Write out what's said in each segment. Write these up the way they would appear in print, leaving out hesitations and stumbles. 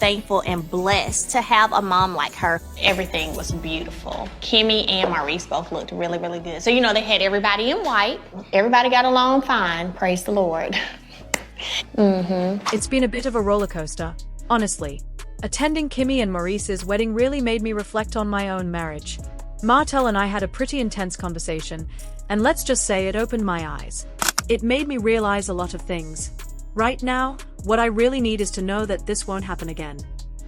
thankful and blessed to have a mom like her. Everything was beautiful. Kimmy and Maurice both looked really, really good. So, you know, they had everybody in white. Everybody got along fine. Praise the Lord. It's been a bit of a roller coaster, honestly. Attending Kimmy and Maurice's wedding really made me reflect on my own marriage. Martell and I had a pretty intense conversation, and let's just say it opened my eyes. It made me realize a lot of things. Right now, what I really need is to know that this won't happen again.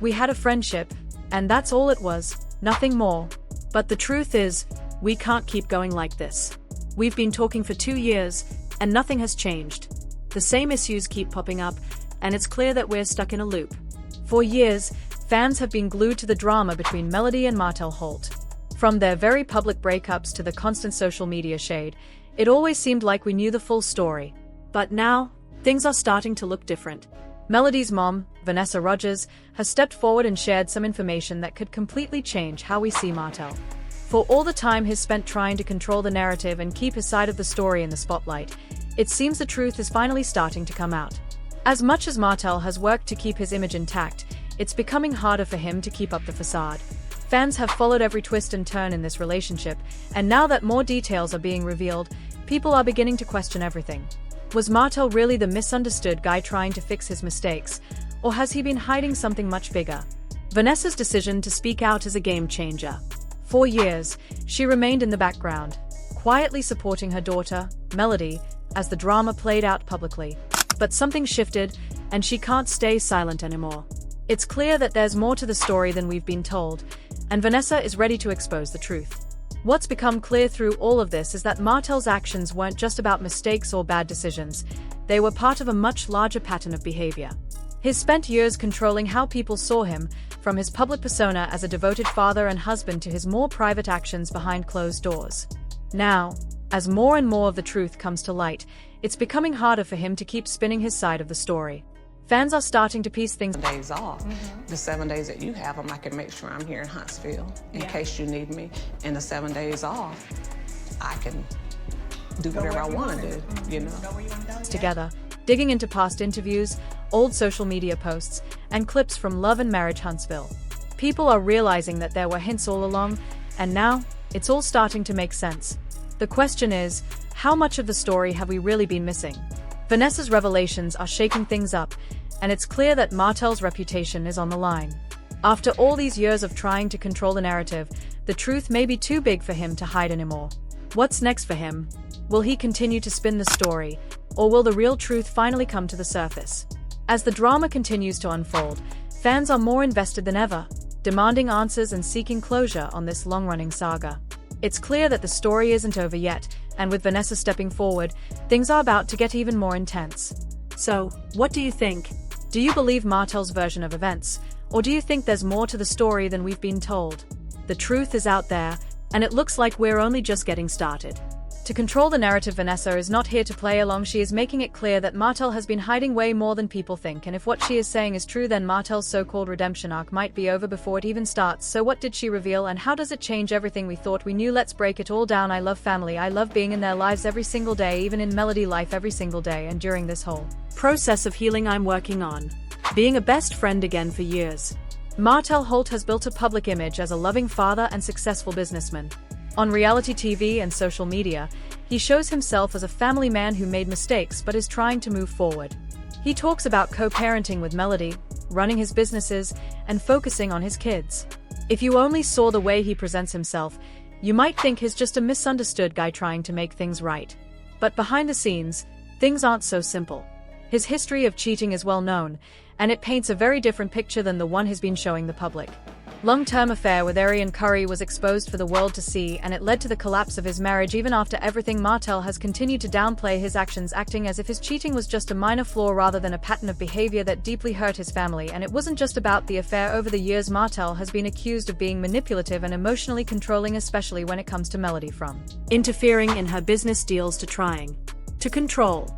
We had a friendship, and that's all it was, nothing more. But the truth is, we can't keep going like this. We've been talking for 2 years, and nothing has changed. The same issues keep popping up, and it's clear that we're stuck in a loop. For years, fans have been glued to the drama between Melody and Martell Holt. From their very public breakups to the constant social media shade, it always seemed like we knew the full story. But now, things are starting to look different. Melody's mom, Vanessa Rogers, has stepped forward and shared some information that could completely change how we see Martell. For all the time he's spent trying to control the narrative and keep his side of the story in the spotlight, it seems the truth is finally starting to come out. As much as Martell has worked to keep his image intact, it's becoming harder for him to keep up the facade. Fans have followed every twist and turn in this relationship, and now that more details are being revealed, people are beginning to question everything. Was Martell really the misunderstood guy trying to fix his mistakes, or has he been hiding something much bigger? Vanessa's decision to speak out is a game changer. For years, she remained in the background, quietly supporting her daughter, Melody, as the drama played out publicly. But something shifted, and she can't stay silent anymore. It's clear that there's more to the story than we've been told, and Vanessa is ready to expose the truth. What's become clear through all of this is that Martell's actions weren't just about mistakes or bad decisions. They were part of a much larger pattern of behavior. He's spent years controlling how people saw him, from his public persona as a devoted father and husband to his more private actions behind closed doors. Now, as more and more of the truth comes to light, it's becoming harder for him to keep spinning his side of the story. Fans are starting to piece things days off. The 7 days that you have them, I can make sure I'm here in Huntsville in case you need me. And the 7 days off, I can do whatever I want to do, you know. together, digging into past interviews, old social media posts, and clips from Love and Marriage Huntsville. People are realizing that there were hints all along, and now, it's all starting to make sense. The question is, how much of the story have we really been missing? Vanessa's revelations are shaking things up, and it's clear that Martell's reputation is on the line. After all these years of trying to control the narrative, the truth may be too big for him to hide anymore. What's next for him? Will he continue to spin the story, or will the real truth finally come to the surface? As the drama continues to unfold, fans are more invested than ever, demanding answers and seeking closure on this long-running saga. It's clear that the story isn't over yet, and with Vanessa stepping forward, things are about to get even more intense. So, what do you think? Do you believe Martell's version of events, or do you think there's more to the story than we've been told? The truth is out there, and it looks like we're only just getting started. To control the narrative, Vanessa is not here to play along. She is making it clear that Martell has been hiding way more than people think, and if what she is saying is true, then Martell's so-called redemption arc might be over before it even starts. So what did she reveal, and how does it change everything we thought we knew? Let's break it all down. I love family. I love being in their lives every single day, even in Melody life every single day, and during this whole process of healing I'm working on being a best friend again for years. Martell Holt has built a public image as a loving father and successful businessman. On reality TV and social media, he shows himself as a family man who made mistakes but is trying to move forward. He talks about co-parenting with Melody, running his businesses, and focusing on his kids. If you only saw the way he presents himself, you might think he's just a misunderstood guy trying to make things right. But behind the scenes, things aren't so simple. His history of cheating is well known, and it paints a very different picture than the one he's been showing the public. Long-term affair with Arian Curry was exposed for the world to see, and it led to the collapse of his marriage. Even after everything, Martell has continued to downplay his actions, acting as if his cheating was just a minor flaw rather than a pattern of behavior that deeply hurt his family. And it wasn't just about the affair. Over the years, Martell has been accused of being manipulative and emotionally controlling, especially when it comes to Melody, from interfering in her business deals to trying to control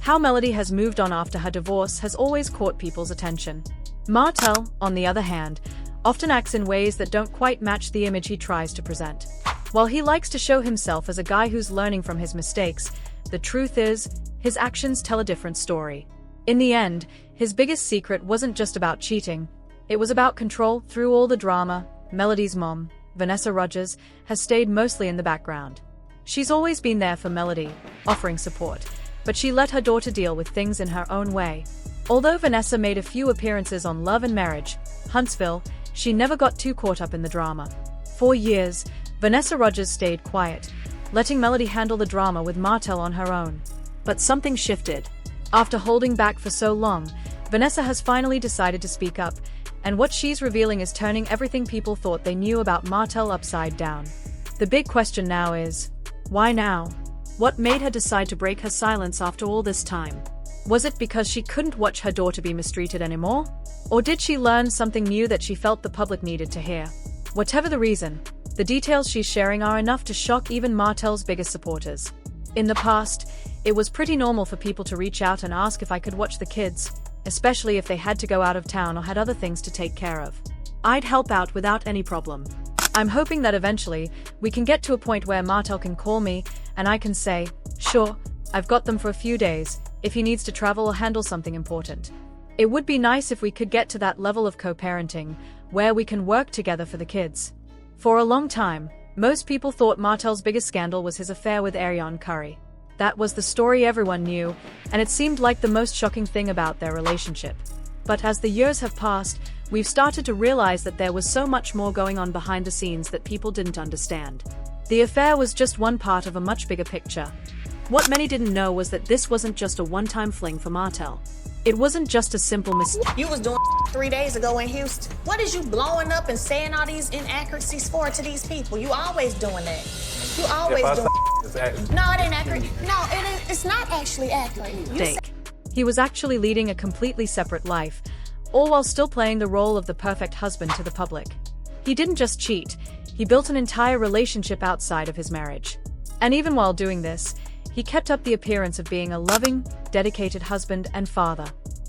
how Melody has moved on after her divorce has always caught people's attention. Martell, on the other hand, often acts in ways that don't quite match the image he tries to present. While he likes to show himself as a guy who's learning from his mistakes, the truth is, his actions tell a different story. In the end, his biggest secret wasn't just about cheating. It was about control. Through all the drama, Melody's mom, Vanessa Rogers, has stayed mostly in the background. She's always been there for Melody, offering support, but she let her daughter deal with things in her own way. Although Vanessa made a few appearances on Love and Marriage, Huntsville, she never got too caught up in the drama. For years, Vanessa Rogers stayed quiet, letting Melody handle the drama with Martell on her own. But something shifted. After holding back for so long, Vanessa has finally decided to speak up, and what she's revealing is turning everything people thought they knew about Martell upside down. The big question now is, why now? What made her decide to break her silence after all this time? Was it because she couldn't watch her daughter be mistreated anymore? Or did she learn something new that she felt the public needed to hear? Whatever the reason, the details she's sharing are enough to shock even Martell's biggest supporters. In the past, it was pretty normal for people to reach out and ask if I could watch the kids, especially if they had to go out of town or had other things to take care of. I'd help out without any problem. I'm hoping that eventually, we can get to a point where Martell can call me, and I can say, sure, I've got them for a few days, if he needs to travel or handle something important. It would be nice if we could get to that level of co-parenting, where we can work together for the kids. For a long time, most people thought Martell's biggest scandal was his affair with Ariane Curry. That was the story everyone knew, and it seemed like the most shocking thing about their relationship. But as the years have passed, we've started to realize that there was so much more going on behind the scenes that people didn't understand. The affair was just one part of a much bigger picture. What many didn't know was that this wasn't just a one-time fling for Martell. It wasn't just a simple mistake. You was doing 3 days ago in Houston. What is you blowing up and saying all these inaccuracies for to these people? You always doing that. You always doing. No, it ain't accurate. No, it's not actually accurate. He was actually leading a completely separate life, all while still playing the role of the perfect husband to the public. He didn't just cheat, he built an entire relationship outside of his marriage. And even while doing this, he kept up the appearance of being a loving, dedicated husband and father.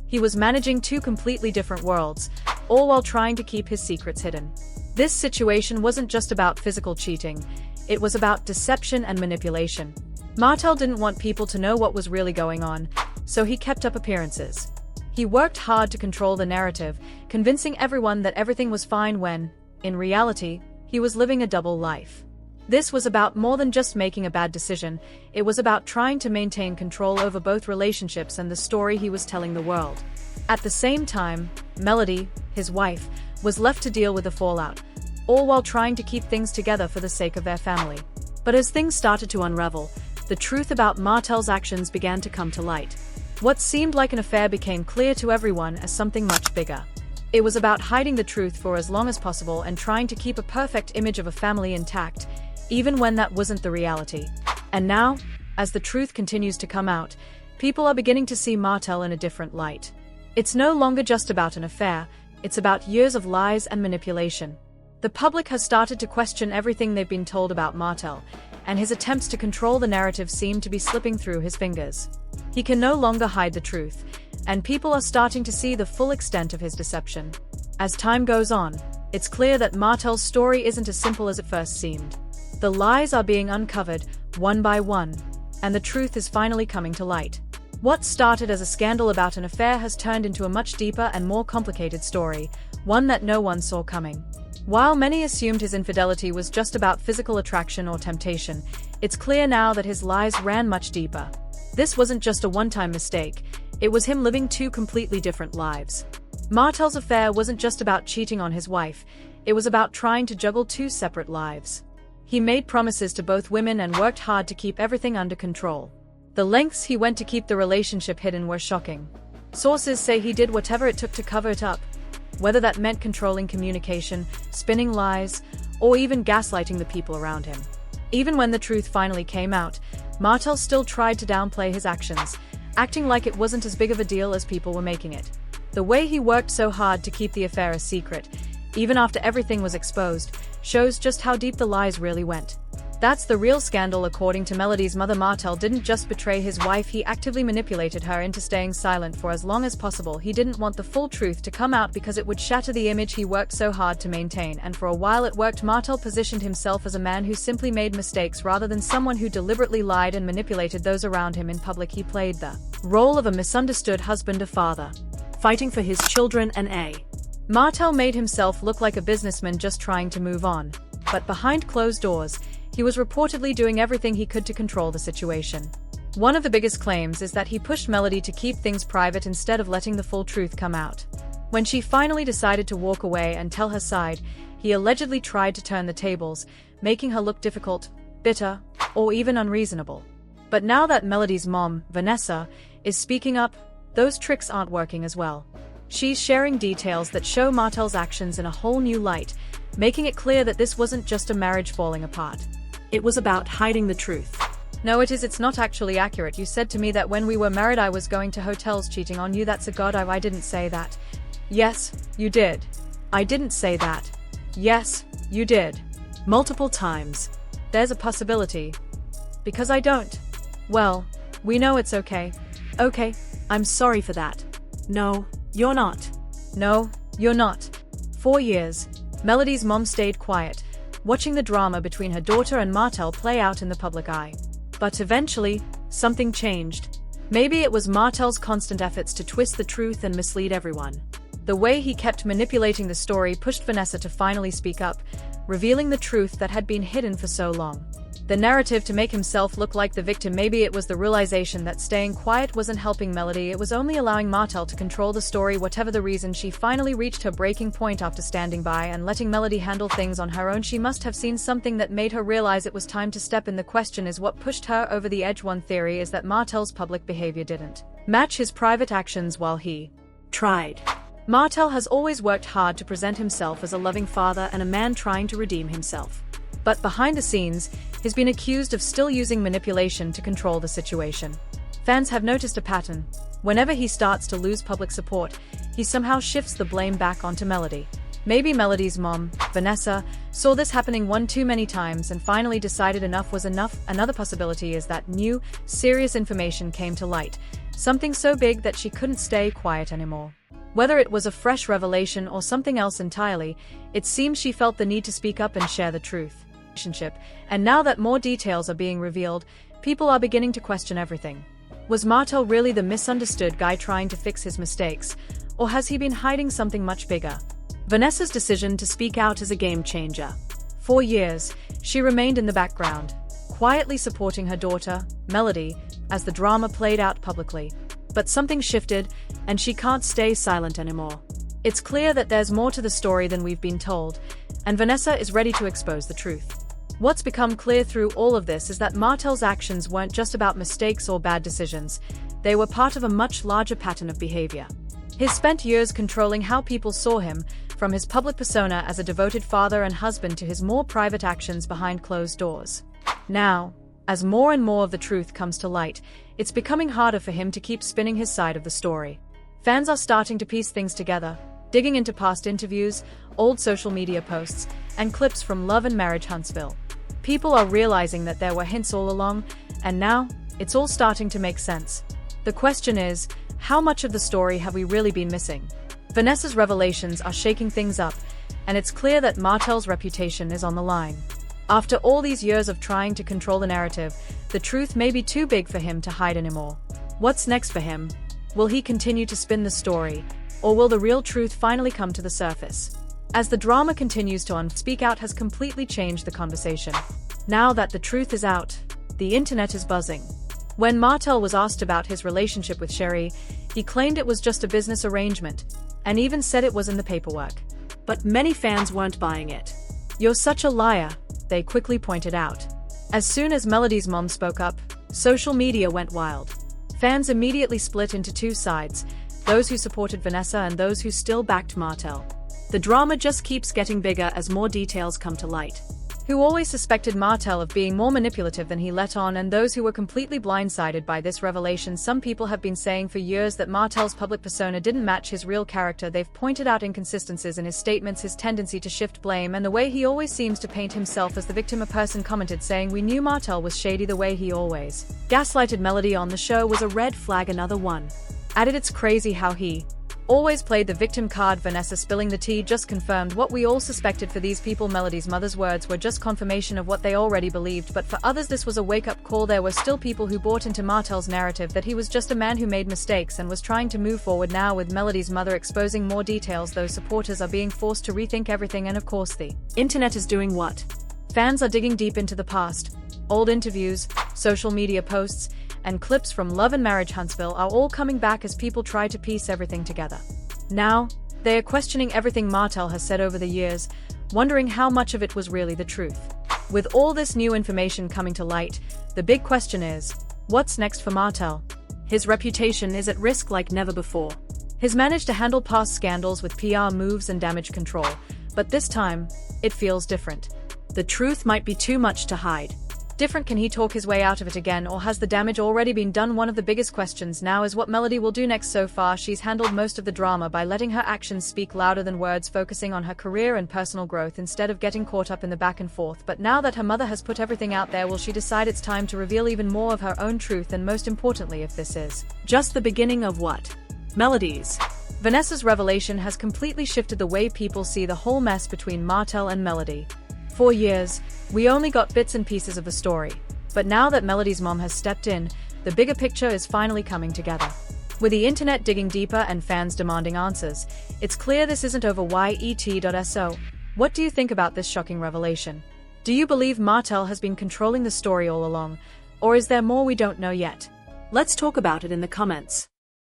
He was managing two completely different worlds, all while trying to keep his secrets hidden. This situation wasn't just about physical cheating, it was about deception and manipulation. Martell didn't want people to know what was really going on, so he kept up appearances. He worked hard to control the narrative, convincing everyone that everything was fine when, in reality, he was living a double life. This was about more than just making a bad decision, it was about trying to maintain control over both relationships and the story he was telling the world. At the same time, Melody, his wife, was left to deal with the fallout, all while trying to keep things together for the sake of their family. But as things started to unravel, the truth about Martell's actions began to come to light. What seemed like an affair became clear to everyone as something much bigger. It was about hiding the truth for as long as possible and trying to keep a perfect image of a family intact, even when that wasn't the reality. And now, as the truth continues to come out, people are beginning to see Martell in a different light. It's no longer just about an affair, it's about years of lies and manipulation. The public has started to question everything they've been told about Martell, and his attempts to control the narrative seem to be slipping through his fingers. He can no longer hide the truth, and people are starting to see the full extent of his deception. As time goes on, it's clear that Martell's story isn't as simple as it first seemed. The lies are being uncovered, one by one, and the truth is finally coming to light. What started as a scandal about an affair has turned into a much deeper and more complicated story, one that no one saw coming. While many assumed his infidelity was just about physical attraction or temptation, it's clear now that his lies ran much deeper. This wasn't just a one-time mistake, it was him living two completely different lives. Martell's affair wasn't just about cheating on his wife, it was about trying to juggle two separate lives. He made promises to both women and worked hard to keep everything under control. The lengths he went to keep the relationship hidden were shocking. Sources say he did whatever it took to cover it up, whether that meant controlling communication, spinning lies, or even gaslighting the people around him. Even when the truth finally came out, Martell still tried to downplay his actions, acting like it wasn't as big of a deal as people were making it. The way he worked so hard to keep the affair a secret, even after everything was exposed, shows just how deep the lies really went. That's the real scandal. According to Melody's mother, Martell didn't just betray his wife, he actively manipulated her into staying silent for as long as possible. He didn't want the full truth to come out because it would shatter the image he worked so hard to maintain, and for a while it worked. Martell positioned himself as a man who simply made mistakes rather than someone who deliberately lied and manipulated those around him. In public, he played the role of a misunderstood husband or father, fighting for his children and Martell made himself look like a businessman just trying to move on, but behind closed doors, he was reportedly doing everything he could to control the situation. One of the biggest claims is that he pushed Melody to keep things private instead of letting the full truth come out. When she finally decided to walk away and tell her side, he allegedly tried to turn the tables, making her look difficult, bitter, or even unreasonable. But now that Melody's mom, Vanessa, is speaking up, those tricks aren't working as well. She's sharing details that show Martell's actions in a whole new light, making it clear that this wasn't just a marriage falling apart. It was about hiding the truth. No, it's not actually accurate. You said to me that when we were married I was going to hotels cheating on you. That's a god. I didn't say that. Yes, you did. I didn't say that. Yes, you did. Multiple times. There's a possibility. Because I don't. Well, we know it's okay. Okay, I'm sorry for that. No, you're not. No, you're not. 4 years. Melody's mom stayed quiet, watching the drama between her daughter and Martell play out in the public eye. But eventually, something changed. Maybe it was Martell's constant efforts to twist the truth and mislead everyone. The way he kept manipulating the story pushed Vanessa to finally speak up, revealing the truth that had been hidden for so long. The narrative to make himself look like the victim. Maybe it was the realization that staying quiet wasn't helping Melody, it was only allowing Martell to control the story. Whatever the reason, she finally reached her breaking point after standing by and letting Melody handle things on her own. She must have seen something that made her realize it was time to step in. The question is what pushed her over the edge. One theory is that Martell's public behavior didn't match his private actions while he tried. Martell has always worked hard to present himself as a loving father and a man trying to redeem himself. But behind the scenes, he's been accused of still using manipulation to control the situation. Fans have noticed a pattern. Whenever he starts to lose public support, he somehow shifts the blame back onto Melody. Maybe Melody's mom, Vanessa, saw this happening one too many times and finally decided enough was enough. Another possibility is that new, serious information came to light, something so big that she couldn't stay quiet anymore. Whether it was a fresh revelation or something else entirely, it seems she felt the need to speak up and share the truth. And now that more details are being revealed, people are beginning to question everything. Was Martell really the misunderstood guy trying to fix his mistakes, or has he been hiding something much bigger? Vanessa's decision to speak out is a game changer. 4 years, she remained in the background, quietly supporting her daughter, Melody, as the drama played out publicly. But something shifted, and she can't stay silent anymore. It's clear that there's more to the story than we've been told, and Vanessa is ready to expose the truth. What's become clear through all of this is that Martell's actions weren't just about mistakes or bad decisions, they were part of a much larger pattern of behavior. He's spent years controlling how people saw him, from his public persona as a devoted father and husband to his more private actions behind closed doors. Now, as more and more of the truth comes to light, it's becoming harder for him to keep spinning his side of the story. Fans are starting to piece things together, digging into past interviews, old social media posts, and clips from Love and Marriage Huntsville. People are realizing that there were hints all along, and now, it's all starting to make sense. The question is, how much of the story have we really been missing? Vanessa's revelations are shaking things up, and it's clear that Martell's reputation is on the line. After all these years of trying to control the narrative, the truth may be too big for him to hide anymore. What's next for him? Will he continue to spin the story, or will the real truth finally come to the surface? As the drama continues to Speak Out has completely changed the conversation. Now that the truth is out, the internet is buzzing. When Martell was asked about his relationship with Sherry, he claimed it was just a business arrangement, and even said it was in the paperwork. But many fans weren't buying it. "You're such a liar," they quickly pointed out. As soon as Melody's mom spoke up, social media went wild. Fans immediately split into two sides, those who supported Vanessa and those who still backed Martell. The drama just keeps getting bigger as more details come to light. Who always suspected Martell of being more manipulative than he let on, and those who were completely blindsided by this revelation. Some people have been saying for years that Martell's public persona didn't match his real character. They've pointed out inconsistencies in his statements, his tendency to shift blame, and the way he always seems to paint himself as the victim. A person commented saying, "We knew Martell was shady the way he always gaslighted Melody on the show was a red flag." Another one added, "It's crazy how he always played the victim card. Vanessa spilling the tea just confirmed what we all suspected. For these people, Melody's mother's words were just confirmation of what they already believed, but for others this was a wake-up call. There were still people who bought into Martell's narrative that he was just a man who made mistakes and was trying to move forward. Now, with Melody's mother exposing more details, those supporters are being forced to rethink everything, and of course the internet is doing what? Fans are digging deep into the past. Old interviews, social media posts, and clips from Love and Marriage Huntsville are all coming back as people try to piece everything together. Now, they are questioning everything Martell has said over the years, wondering how much of it was really the truth. With all this new information coming to light, the big question is, what's next for Martell? His reputation is at risk like never before. He's managed to handle past scandals with PR moves and damage control, but this time, it feels different. The truth might be too much to hide. Different, can he talk his way out of it again, or has the damage already been done? One of the biggest questions now is what Melody will do next. So far, she's handled most of the drama by letting her actions speak louder than words, focusing on her career and personal growth instead of getting caught up in the back and forth. But now that her mother has put everything out there, will she decide it's time to reveal even more of her own truth? And most importantly, if this is just the beginning of what? Melody's. Vanessa's revelation has completely shifted the way people see the whole mess between Martell and Melody. For years, we only got bits and pieces of the story, but now that Melody's mom has stepped in, the bigger picture is finally coming together. With the internet digging deeper and fans demanding answers, it's clear this isn't over. YET.so. What do you think about this shocking revelation? Do you believe Martell has been controlling the story all along, or is there more we don't know yet? Let's talk about it in the comments.